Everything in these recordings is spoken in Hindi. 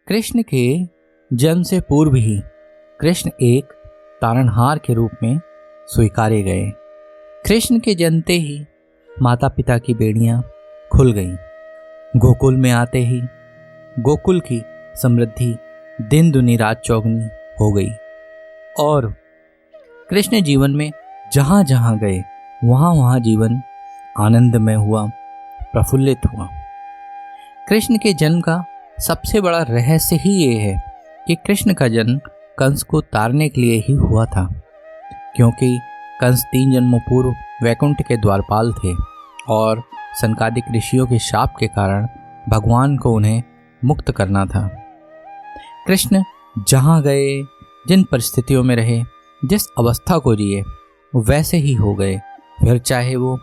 कृष्ण के जन्म से पूर्व ही कृष्ण एक तारणहार के रूप में स्वीकारे गए। कृष्ण के जन्मते ही माता पिता की बेड़ियां खुल गईं। गोकुल में आते ही गोकुल की समृद्धि दिन दुनी रात चौगुनी हो गई और कृष्ण जीवन में जहाँ जहाँ गए वहाँ वहाँ जीवन आनंदमय हुआ, प्रफुल्लित हुआ। कृष्ण के जन्म का सबसे बड़ा रहस्य ही ये है कि कृष्ण का जन्म कंस को तारने के लिए ही हुआ था, क्योंकि कंस 3 जन्मों पूर्व वैकुंठ के द्वारपाल थे और सनकादिक ऋषियों के शाप के कारण भगवान को उन्हें मुक्त करना था। कृष्ण जहाँ गए, जिन परिस्थितियों में रहे, जिस अवस्था को जिए वैसे ही हो गए, फिर चाहे वो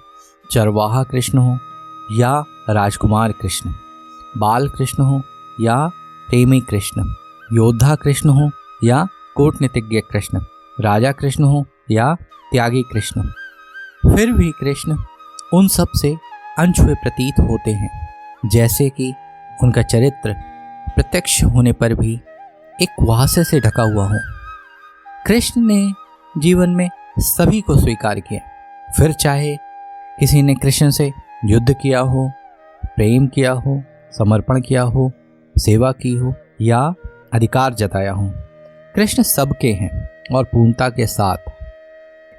चरवाहा कृष्ण हो या राजकुमार कृष्ण, बाल कृष्ण हो या प्रेमी कृष्ण, योद्धा कृष्ण हो या कूटनीतिज्ञ कृष्ण, राजा कृष्ण हो या त्यागी कृष्ण, फिर भी कृष्ण उन सब से अनछुए प्रतीत होते हैं, जैसे कि उनका चरित्र प्रत्यक्ष होने पर भी एक कुहासे से ढका हुआ हो। कृष्ण ने जीवन में सभी को स्वीकार किया, फिर चाहे किसी ने कृष्ण से युद्ध किया हो, प्रेम किया हो, समर्पण किया हो, सेवा की हो या अधिकार जताया हो, कृष्ण सबके हैं और पूर्णता के साथ।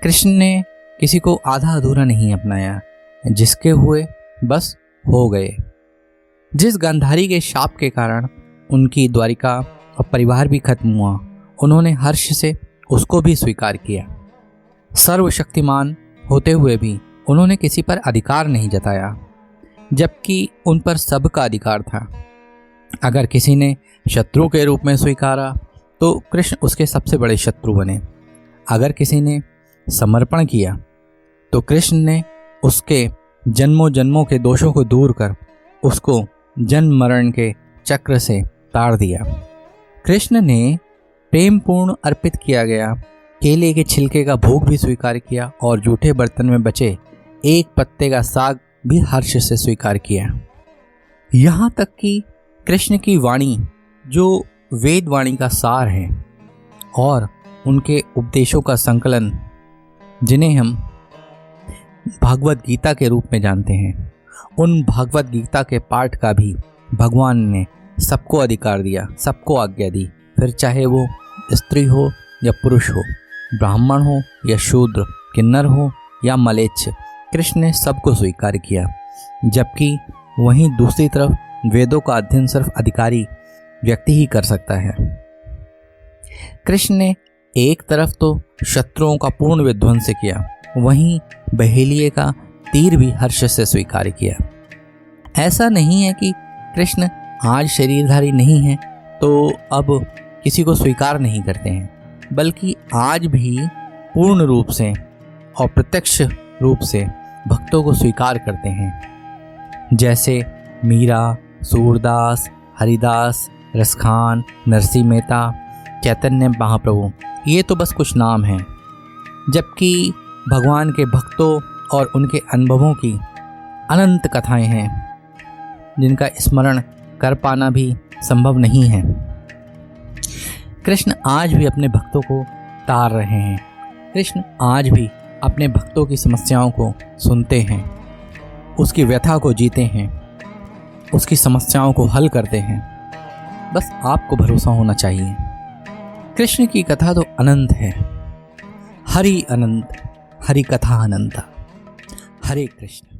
कृष्ण ने किसी को आधा अधूरा नहीं अपनाया, जिसके हुए बस हो गए। जिस गांधारी के शाप के कारण उनकी द्वारिका और परिवार भी खत्म हुआ, उन्होंने हर्ष से उसको भी स्वीकार किया। सर्वशक्तिमान होते हुए भी उन्होंने किसी पर अधिकार नहीं जताया, जबकि उन पर सबका अधिकार था। अगर किसी ने शत्रु के रूप में स्वीकारा तो कृष्ण उसके सबसे बड़े शत्रु बने। अगर किसी ने समर्पण किया तो कृष्ण ने उसके जन्मों जन्मों के दोषों को दूर कर उसको जन्म मरण के चक्र से ताड़ दिया। कृष्ण ने प्रेम पूर्ण अर्पित किया गया केले के छिलके का भोग भी स्वीकार किया और जूठे बर्तन में बचे एक पत्ते का साग भी हर्ष से स्वीकार किया। यहाँ तक कि कृष्ण की वाणी जो वेद वाणी का सार है और उनके उपदेशों का संकलन, जिन्हें हम भागवत गीता के रूप में जानते हैं, उन भागवत गीता के पाठ का भी भगवान ने सबको अधिकार दिया, सबको आज्ञा दी, फिर चाहे वो स्त्री हो या पुरुष हो, ब्राह्मण हो या शूद्र, किन्नर हो या मलेच्छ, कृष्ण ने सबको स्वीकार किया। जबकि वहीं दूसरी तरफ वेदों का अध्ययन सिर्फ अधिकारी व्यक्ति ही कर सकता है। कृष्ण ने एक तरफ तो शत्रुओं का पूर्ण विध्वंस किया, वहीं बहेलिये का तीर भी हर्ष से स्वीकार किया। ऐसा नहीं है कि कृष्ण आज शरीरधारी नहीं है तो अब किसी को स्वीकार नहीं करते हैं, बल्कि आज भी पूर्ण रूप से और प्रत्यक्ष रूप से भक्तों को स्वीकार करते हैं। जैसे मीरा, सूरदास, हरिदास, रसखान, नरसिंह मेहता, चैतन्य महाप्रभु, ये तो बस कुछ नाम हैं, जबकि भगवान के भक्तों और उनके अनुभवों की अनंत कथाएं हैं, जिनका स्मरण कर पाना भी संभव नहीं है। कृष्ण आज भी अपने भक्तों को तार रहे हैं। कृष्ण आज भी अपने भक्तों की समस्याओं को सुनते हैं, उसकी व्यथा को जीते हैं, उसकी समस्याओं को हल करते हैं। बस आपको भरोसा होना चाहिए। कृष्ण की कथा तो अनंत है। हरि अनंत, हरि कथा अनंत। हरे कृष्ण।